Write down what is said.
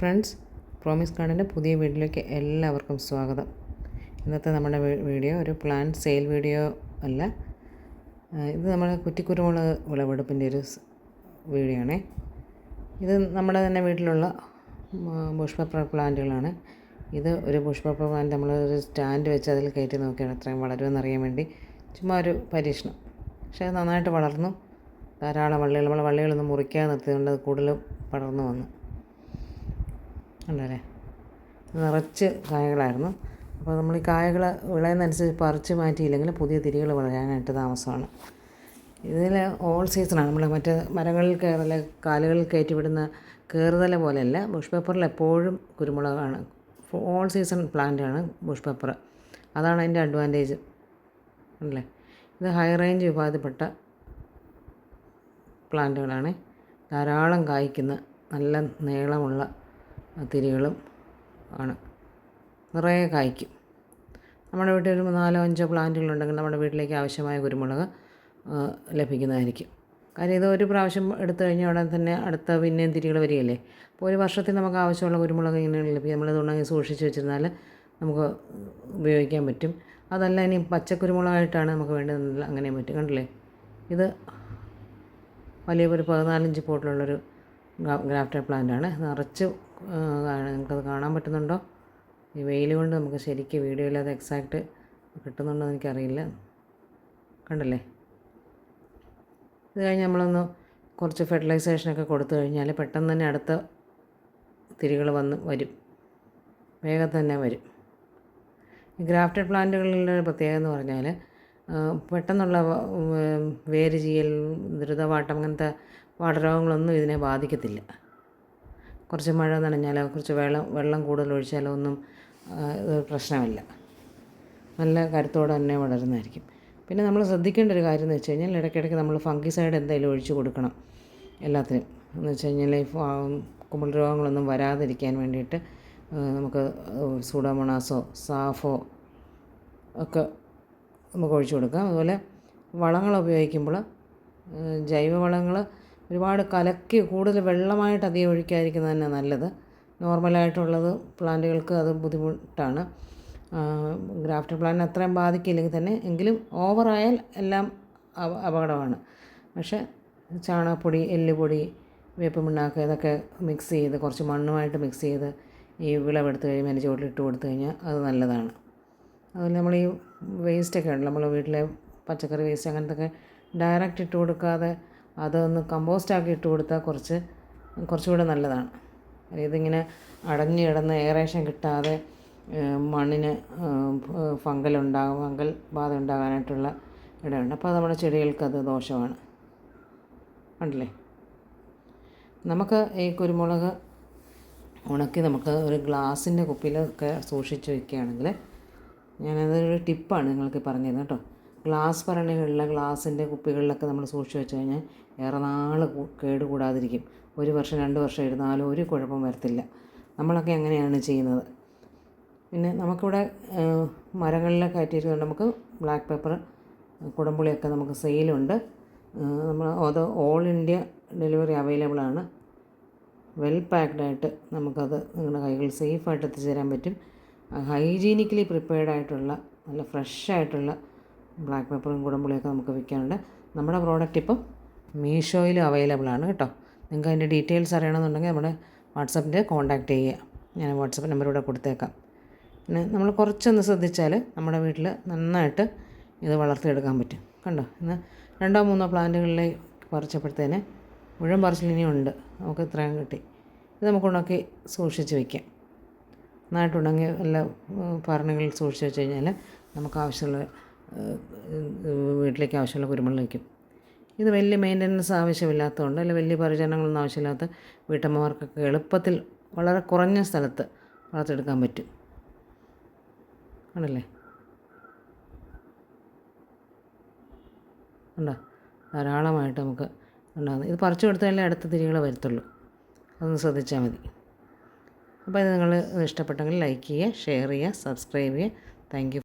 Friends, promise ഗാർഡൻ്റെ പുതിയ വീഡിയോയിലേക്ക് എല്ലാവർക്കും സ്വാഗതം. ഇന്നത്തെ നമ്മുടെ വീഡിയോ ഒരു പ്ലാന്റ് സെയിൽ വീഡിയോ അല്ല. ഇത് നമ്മുടെ കുറ്റിക്കുരുമുളക് വിളവെടുപ്പിൻ്റെ ഒരു വീഡിയോ ആണേ. ഇത് നമ്മുടെ തന്നെ വീട്ടിലുള്ള ബുഷ് പ്ലാന്റുകളാണ്. ഇത് ഒരു ബുഷ് പ്ലാന്റ് നമ്മളൊരു സ്റ്റാൻഡ് വെച്ച് അതിൽ കയറ്റി നോക്കിയാണ് എത്രയും വളരുമെന്നറിയാൻ വേണ്ടി ചുമ്മാ ഒരു പരീക്ഷണം. പക്ഷേ അത് നന്നായിട്ട് വളർന്നു. ധാരാളം വള്ളികൾ, നമ്മൾ വള്ളികളൊന്നും മുറിക്കാതെ നിർത്തിയതുകൊണ്ട് അത് കൂടുതൽ പടർന്നു വന്നു. ഉണ്ടല്ലേ, നിറച്ച് കായകളായിരുന്നു. അപ്പോൾ നമ്മൾ ഈ കായകൾ വിളയുന്നതനുസരിച്ച് പറിച്ച് മാറ്റിയില്ലെങ്കിൽ പുതിയ തിരികൾ വളരാനായിട്ട് താമസമാണ്. ഇതിൽ ഓൾ സീസണാണ്. നമ്മൾ മറ്റ് മരങ്ങളിൽ കയറല കാലുകളിൽ കയറ്റി വിടുന്ന കയറുതല പോലെയല്ല. ബുഷ് പേപ്പറിൽ എപ്പോഴും കുരുമുളകാണ്. ഓൾ സീസൺ പ്ലാന്റാണ് ബുഷ് പേപ്പർ. അതാണ് അതിൻ്റെ അഡ്വാൻറ്റേജ് അല്ലേ. ഇത് ഹൈ റേഞ്ച് വിഭാഗത്തിൽപ്പെട്ട പ്ലാന്റുകളാണ്. ധാരാളം കായ്ക്കുന്ന നല്ല നീളമുള്ള തിരികളും ആണ്. നിറയെ കായ്ക്കും. നമ്മുടെ വീട്ടിൽ ഒരു 4-5 പ്ലാന്റുകളുണ്ടെങ്കിൽ നമ്മുടെ വീട്ടിലേക്ക് ആവശ്യമായ കുരുമുളക് ലഭിക്കുന്നതായിരിക്കും. കാര്യം ഇത് ഒരു പ്രാവശ്യം എടുത്തു കഴിഞ്ഞാൽ ഉടൻ തന്നെ അടുത്ത പിന്നെയും തിരികൾ വരികയല്ലേ. അപ്പോൾ ഒരു വർഷത്തിൽ നമുക്ക് ആവശ്യമുള്ള കുരുമുളക് ഇങ്ങനെ ലഭിക്കും. നമ്മളിത് ഉണങ്ങി സൂക്ഷിച്ച് വെച്ചിരുന്നാൽ നമുക്ക് ഉപയോഗിക്കാൻ പറ്റും. അതല്ല ഇനി പച്ചക്കുരുമുളകായിട്ടാണ് നമുക്ക് വേണ്ടതെന്നില്ല, അങ്ങനെയും പറ്റും. കണ്ടില്ലേ, ഇത് വലിയ ഒരു 14 പോട്ടിലുള്ളൊരു ഗ്രാഫ്റ്റഡ് പ്ലാന്റാണ്. നിറച്ച് നിങ്ങൾക്കത് കാണാൻ പറ്റുന്നുണ്ടോ? ഈ വെയിൽ കൊണ്ട് നമുക്ക് ശരിക്കും വീഡിയോയിൽ അത് എക്സാക്റ്റ് കിട്ടുന്നുണ്ടോ എന്ന് എനിക്കറിയില്ല. കണ്ടല്ലേ, ഇത് കഴിഞ്ഞ് നമ്മളൊന്ന് കുറച്ച് ഫെർട്ടിലൈസേഷനൊക്കെ കൊടുത്തു കഴിഞ്ഞാൽ പെട്ടെന്ന് തന്നെ അടുത്ത തിരികൾ വരും. വേഗം തന്നെ വരും. ഈ ഗ്രാഫ്റ്റഡ് പ്ലാന്റുകളിലെ പ്രത്യേകത എന്ന് പറഞ്ഞാൽ പെട്ടെന്നുള്ള വേര് ചീയൽ, ദ്രുതവാട്ടം, അങ്ങനത്തെ വാട്ടരോഗങ്ങളൊന്നും ഇതിനെ ബാധിക്കത്തില്ല. കുറച്ച് മഴ നനഞ്ഞാലോ കുറച്ച് വെള്ളം കൂടുതൽ ഒഴിച്ചാലോ ഒന്നും ഇത് പ്രശ്നമില്ല. നല്ല കരുത്തോടെ തന്നെ വളരുന്നതായിരിക്കും. പിന്നെ നമ്മൾ ശ്രദ്ധിക്കേണ്ട ഒരു കാര്യം എന്ന് വെച്ച് കഴിഞ്ഞാൽ ഇടയ്ക്കിടയ്ക്ക് നമ്മൾ ഫംഗിസൈഡ് എന്തായാലും ഒഴിച്ച് കൊടുക്കണം എല്ലാത്തിനും. എന്ന് വെച്ച് കഴിഞ്ഞാൽ ഈ കുമിൾ രോഗങ്ങളൊന്നും വരാതിരിക്കാൻ വേണ്ടിയിട്ട് നമുക്ക് സൂഡോമോണാസോ സാഫോ ഒക്കെ നമുക്ക് ഒഴിച്ചു കൊടുക്കാം. അതുപോലെ വളങ്ങൾ ഉപയോഗിക്കുമ്പോൾ ജൈവവളങ്ങൾ ഒരുപാട് കലക്കി കൂടുതൽ വെള്ളമായിട്ട് അധികം ഒഴിക്കാതിരിക്കുന്നത് തന്നെ നല്ലത്. നോർമലായിട്ടുള്ളത് പ്ലാന്റുകൾക്ക് അത് ബുദ്ധിമുട്ടാണ്. ഗ്രാഫ്റ്റഡ് പ്ലാന്റിന് അത്രയും ബാധിക്കില്ലെങ്കിൽ തന്നെ എങ്കിലും ഓവറായാൽ എല്ലാം അപകടമാണ്. പക്ഷേ ചാണകപ്പൊടി, എല്ലുപൊടി, വേപ്പ് പിണ്ണാക്ക് ഇതൊക്കെ മിക്സ് ചെയ്ത് കുറച്ച് മണ്ണുമായിട്ട് മിക്സ് ചെയ്ത് ഈ വിളവെടുത്ത് കഴിയുമ്പോൾ അതിൻ്റെ ചുവട്ടിലിട്ട് കൊടുത്തു കഴിഞ്ഞാൽ അത് നല്ലതാണ്. അതുപോലെ നമ്മൾ ഈ വേസ്റ്റൊക്കെ ഉണ്ട്, നമ്മൾ വീട്ടിലെ പച്ചക്കറി വേസ്റ്റ് അങ്ങനത്തൊക്കെ ഡയറക്റ്റ് ഇട്ട് കൊടുക്കാതെ അതൊന്ന് കമ്പോസ്റ്റാക്കി ഇട്ട് കൊടുത്താൽ കുറച്ചുകൂടെ നല്ലതാണ്. ഇതിങ്ങനെ അടഞ്ഞു കിടന്ന് എയറേഷൻ കിട്ടാതെ മണ്ണിന് ഫംഗൽ ബാധ ഉണ്ടാകാനായിട്ടുള്ള ഇടമുണ്ട്. അപ്പോൾ നമ്മുടെ ചെടികൾക്ക് അത് ദോഷമാണ്. കണ്ടില്ലേ, നമുക്ക് ഈ കുരുമുളക് ഉണക്കി നമുക്ക് ഒരു ഗ്ലാസിൻ്റെ കുപ്പിയിലൊക്കെ സൂക്ഷിച്ച് വയ്ക്കുകയാണെങ്കിൽ, ഞാനതൊരു ടിപ്പാണ് നിങ്ങൾക്ക് പറഞ്ഞു തരുന്നത് കേട്ടോ. ഗ്ലാസ് ഭരണികളിലെ ഗ്ലാസിൻ്റെ കുപ്പികളിലൊക്കെ നമ്മൾ സൂക്ഷിച്ച് വെച്ച് കഴിഞ്ഞാൽ ഏറെ നാൾ കേടുകൂടാതിരിക്കും. 1 വർഷം 2 വർഷം ഇരുന്നാലും ഒരു കുഴപ്പം വരത്തില്ല. നമ്മളൊക്കെ അങ്ങനെയാണ് ചെയ്യുന്നത്. പിന്നെ നമുക്കിവിടെ മരങ്ങളിലൊക്കെ കയറ്റിയിരുന്നുണ്ട്. നമുക്ക് ബ്ലാക്ക് പെപ്പർ, കുടംപുളിയൊക്കെ നമുക്ക് സെയിലുണ്ട്. നമ്മൾ അത് ഓൾ ഇന്ത്യ ഡെലിവറി അവൈലബിളാണ്. വെൽ പാക്ഡായിട്ട് നമുക്കത് നിങ്ങളുടെ കൈകളിൽ സേഫായിട്ട് എത്തിച്ചേരാൻ പറ്റും. ഹൈജീനിക്കലി പ്രിപ്പയർഡായിട്ടുള്ള നല്ല ഫ്രഷായിട്ടുള്ള ബ്ലാക്ക് പെപ്പറും കുടംപുളിയൊക്കെ നമുക്ക് വിൽക്കാനുണ്ട്. നമ്മുടെ പ്രോഡക്റ്റ് ഇപ്പം മീഷോയിലും അവൈലബിളാണ് കേട്ടോ. നിങ്ങൾക്ക് അതിൻ്റെ ഡീറ്റെയിൽസ് അറിയണമെന്നുണ്ടെങ്കിൽ നമ്മുടെ വാട്സപ്പിൻ്റെ കോൺടാക്റ്റ് ചെയ്യുക. ഞാൻ വാട്സപ്പ് നമ്പർ ഇവിടെ കൊടുത്തേക്കാം. പിന്നെ നമ്മൾ കുറച്ചൊന്ന് ശ്രദ്ധിച്ചാൽ നമ്മുടെ വീട്ടിൽ നന്നായിട്ട് ഇത് വളർത്തിയെടുക്കാൻ പറ്റും. കണ്ടോ, ഇന്ന് 2-3 പ്ലാന്റുകളിലെ പറിച്ചപ്പോഴത്തേന് മുഴുവൻ പറിച്ചിലിനിയുണ്ട്. നമുക്ക് ഇത്രയും കിട്ടി. ഇത് നമുക്ക് ഉണക്കി സൂക്ഷിച്ച് വയ്ക്കാം. നന്നായിട്ട് ഉണങ്ങി എല്ലാ ഭരണികളിൽ സൂക്ഷിച്ച് വെച്ച് കഴിഞ്ഞാൽ നമുക്ക് ആവശ്യമുള്ള വീട്ടിലേക്ക് ആവശ്യമുള്ള കുരുമുളക് വയ്ക്കും. ഇത് വലിയ മെയിൻ്റനൻസ് ആവശ്യമില്ലാത്തതുകൊണ്ട്, അല്ലെങ്കിൽ വലിയ പരിചരണങ്ങളൊന്നും ആവശ്യമില്ലാത്ത വീട്ടമ്മമാർക്കൊക്കെ എളുപ്പത്തിൽ വളരെ കുറഞ്ഞ സ്ഥലത്ത് വളർത്തിയെടുക്കാൻ പറ്റും. ആണല്ലേ, ഉണ്ടോ, ധാരാളമായിട്ട് നമുക്ക് ഉണ്ടാകുന്നത്. ഇത് പറിച്ചു കൊടുത്താലേ അടുത്ത തിരികൾ വരത്തുള്ളൂ. അതൊന്ന് ശ്രദ്ധിച്ചാൽ മതി. അപ്പോൾ ഇത് നിങ്ങൾ ഇഷ്ടപ്പെട്ടെങ്കിൽ ലൈക്ക് ചെയ്യുക, ഷെയർ ചെയ്യുക, സബ്സ്ക്രൈബ് ചെയ്യുക. Thank you.